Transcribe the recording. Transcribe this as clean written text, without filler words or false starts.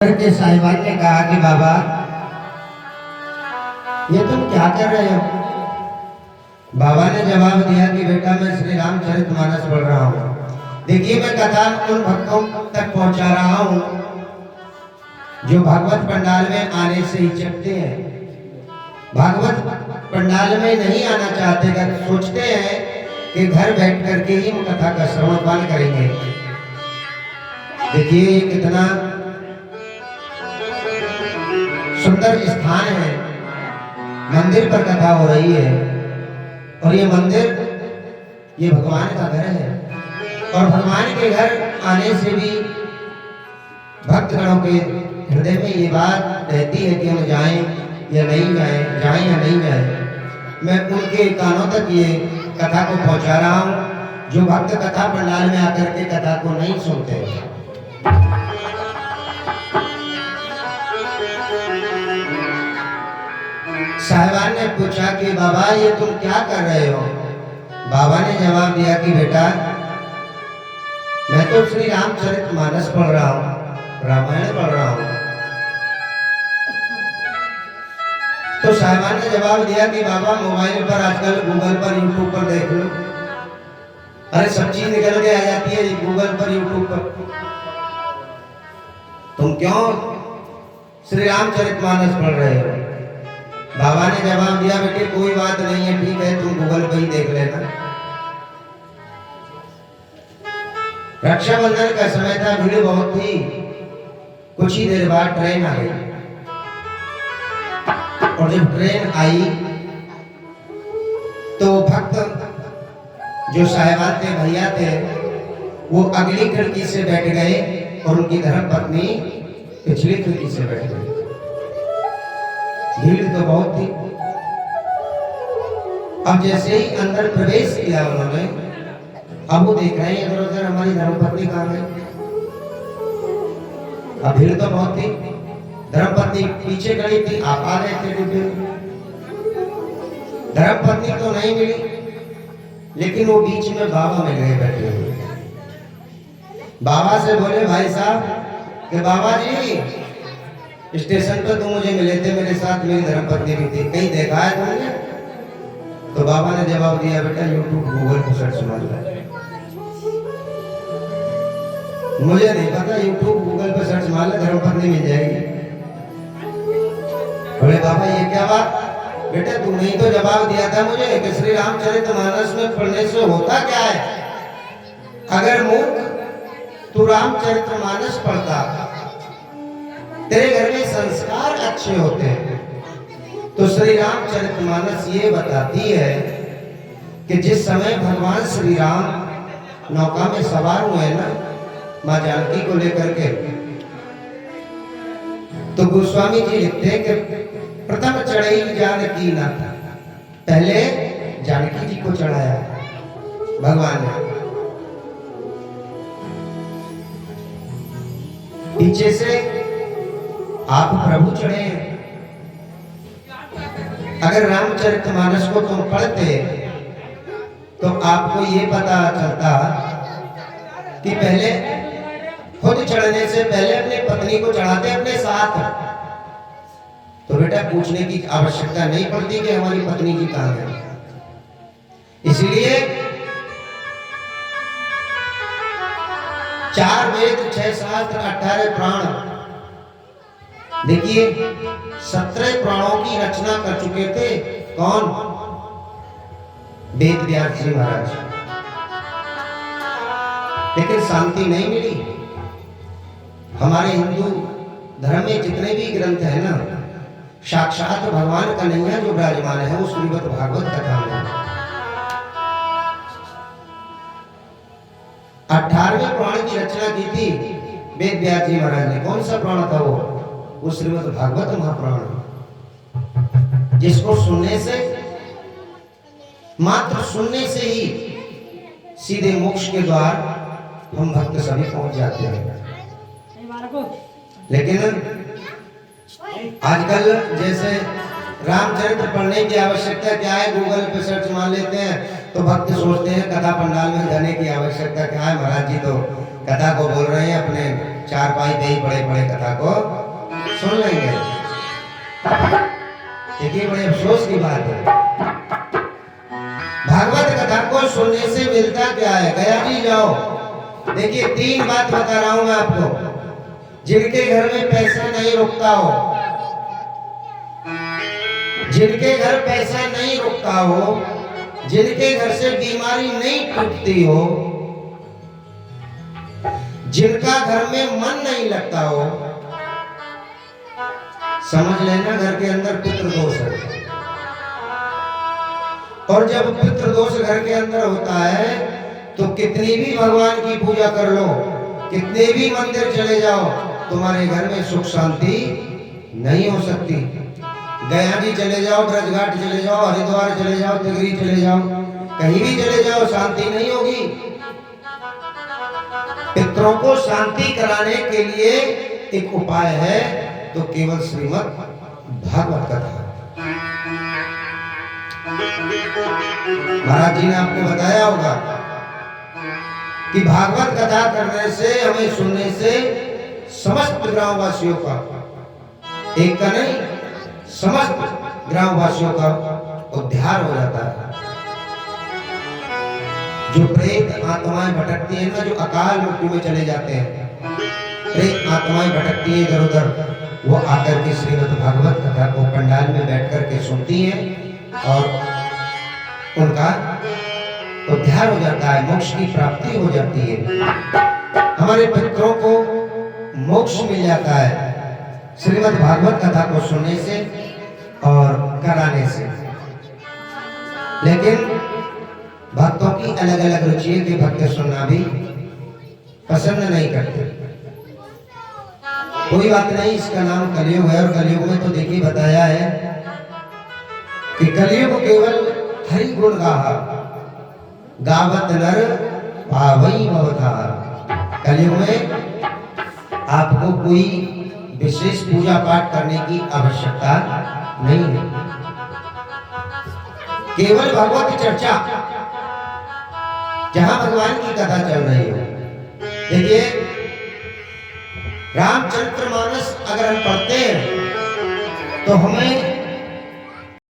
के साहिबान ने कहा कि बाबा ये तुम क्या कर रहे हो। बाबा ने जवाब दिया कि बेटा मैं श्री रामचरितमानस पढ़ रहा हूँ। देखिए मैं कथा उन भक्तों तक पहुंचा रहा हूँ जो भागवत पंडाल में आने से हिचकते हैं, भागवत पंडाल में नहीं आना चाहते, सोचते हैं कि घर बैठ करके ही हम कथा का श्रवण पान करेंगे। देखिए ये कितना सुंदर स्थान है, मंदिर पर कथा हो रही है और ये मंदिर ये भगवान का घर है और भगवान के घर आने से भी भक्तगणों के हृदय में ये बात रहती है कि हम जाएं या नहीं जाएं, जाएं या नहीं जाएं। मैं उनके कानों तक ये कथा को पहुंचा रहा हूं जो भक्त कथा पंडाल में आकर के कथा को नहीं सुनते। साहिबान ने पूछा कि बाबा ये तुम क्या कर रहे हो। बाबा ने जवाब दिया कि बेटा मैं तो श्री रामचरितमानस पढ़ रहा हूँ, रामायण पढ़ रहा हूँ। तो साहिबान ने जवाब दिया कि बाबा मोबाइल पर आजकल गूगल पर यूट्यूब पर देख लो, अरे सब चीज निकल के आ जाती है गूगल पर यूट्यूब पर, तुम क्यों श्री रामचरितमानस पढ़ रहे हो। बाबा ने जवाब दिया बेटे कोई बात नहीं है, ठीक है तुम गूगल पर ही देख लेना। रक्षाबंधन का समय था, भीड़ बहुत थी। कुछ ही देर बाद ट्रेन आ गई और जब ट्रेन आई तो भक्त जो साहिबान थे, भैया थे, वो अगली खिड़की से बैठ गए और उनकी धर्म पत्नी पिछली खिड़की से बैठ गई। भीड़ तो बहुत थी। अब जैसे ही अंदर प्रवेश किया उन्होंने, अब वो देख रहे हैं इधर उधर हमारी धर्मपत्नी कहाँ गई। अब भीड़ तो बहुत थी, धर्मपत्नी पीछे खड़ी थी, आप आ रहे थे डिब्बे। धर्मपत्नी तो नहीं मिली, लेकिन वो बीच में बाबा मिल गए बैठे हुए। बाबा से बोले भाई साहब कि बाबा जी स्टेशन पर तुम मुझे मिले थे, मेरे साथ मेरी धर्मपत्नी भी थी, कहीं देखा है तुमने। तो बाबा ने जवाब दिया बेटा यूट्यूब गूगल पर सर्च मार लो। मुझे नहीं पता, यूट्यूब गूगल पर सर्च मार लो धर्मपत्नी मिल जाएगी। बोले बाबा ये क्या बात। बेटा तुमने ही तो जवाब दिया था मुझे कि श्री रामचरितमानस में पढ़ने से होता क्या है। अगर मूर्ख तू रामचरितमानस पढ़ता, तेरे घर में संस्कार अच्छे होते हैं। तो श्री रामचरितमानस ये बताती है कि जिस समय भगवान श्री राम नौका में सवार हुए ना मां जानकी को लेकर के, तो गोस्वामी जी लिखते हैं कि प्रथम चढ़ाई जानकी ना, पहले जानकी जी को चढ़ाया भगवान ने, पीछे से आप प्रभु चढ़े। अगर रामचरितमानस को तुम पढ़ते तो आपको ये पता चलता कि पहले खुद चढ़ने से पहले अपनी पत्नी को चढ़ाते अपने साथ, तो बेटा पूछने की आवश्यकता नहीं पड़ती कि हमारी पत्नी जी कहां है। इसलिए 4 वेद 6 शास्त्र 18 प्राण, देखिए 17 प्राणों की रचना कर चुके थे कौन, वेद व्यास जी महाराज। लेकिन शांति नहीं मिली। हमारे हिंदू धर्म में जितने भी ग्रंथ है ना, साक्षात भगवान कन्हैया जो विराजमान है वो श्रीमद् भागवत कथा में 18वें प्राण की रचना की थी वेद व्यास जी महाराज ने। कौन सा प्राण था वो श्रीमद् भागवत महापुराण, जिसको सुनने से, मात्र सुनने से ही सीधे मोक्ष के द्वार हम भक्त सभी पहुंच जाते हैं। लेकिन आजकल जैसे रामचरित्र पढ़ने की आवश्यकता क्या है, गूगल पे सर्च मार लेते हैं, तो भक्त सोचते हैं कथा पंडाल में जाने की आवश्यकता क्या है, महाराज जी तो कथा को बोल रहे हैं, अपने चार पाई पे ही बड़े बड़े कथा को सुन लेंगे। देखिए बड़े अफसोस की बात है, भागवत कथा को सुनने से मिलता क्या है? गया भी जाओ, देखिए 3 बात बता रहा हूं मैं आपको। जिनके घर में पैसा नहीं रुकता हो, जिनके घर पैसा नहीं रुकता हो, जिनके घर से बीमारी नहीं टूटती हो, जिनका घर में मन नहीं लगता हो, समझ लेना घर के अंदर पितृ दोष है। और जब पितृ दोष घर के अंदर होता है तो कितनी भी भगवान की पूजा कर लो, कितने भी मंदिर चले जाओ, तुम्हारे घर में सुख शांति नहीं हो सकती। गया जी चले जाओ, ब्रजघाट चले जाओ, हरिद्वार चले जाओ, तिगरी चले जाओ, कहीं भी चले जाओ, शांति नहीं होगी। पितरों को शांति कराने के लिए एक उपाय है, तो केवल श्रीमद् भागवत कथा। महाराज जी ने आपको बताया होगा कि भागवत कथा करने से, हमें सुनने से समस्त ग्रामवासियों का, एक का नहीं, समस्त ग्रामवासियों का उद्धार हो जाता है। जो प्रेत आत्माएं भटकती हैं ना, जो अकाल मृत्यु में चले जाते हैं, प्रेत आत्माएं भटकती हैं इधर उधर, वो आकर के श्रीमद् भागवत कथा को पंडाल में बैठ करके सुनती हैं और उनका उद्धार हो जाता है, मोक्ष की प्राप्ति हो जाती है। हमारे पितरों को मोक्ष मिल जाता है श्रीमद् भागवत कथा को सुनने से और कराने से। लेकिन भक्तों की अलग अलग रुचि है कि भक्त सुनना भी पसंद नहीं करते। कोई बात नहीं, इसका नाम कलयुग है, और कलयुग में तो देखिए बताया है कि कलयुग केवल हरि गुण गाहा, गावत नर पावई भवतार। कलयुग में आपको कोई विशेष पूजा पाठ करने की आवश्यकता नहीं है, केवल भगवत की चर्चा, जहां भगवान की कथा चल रही हो। देखिए रामचरितमानस अगर हम पढ़ते हैं तो हमें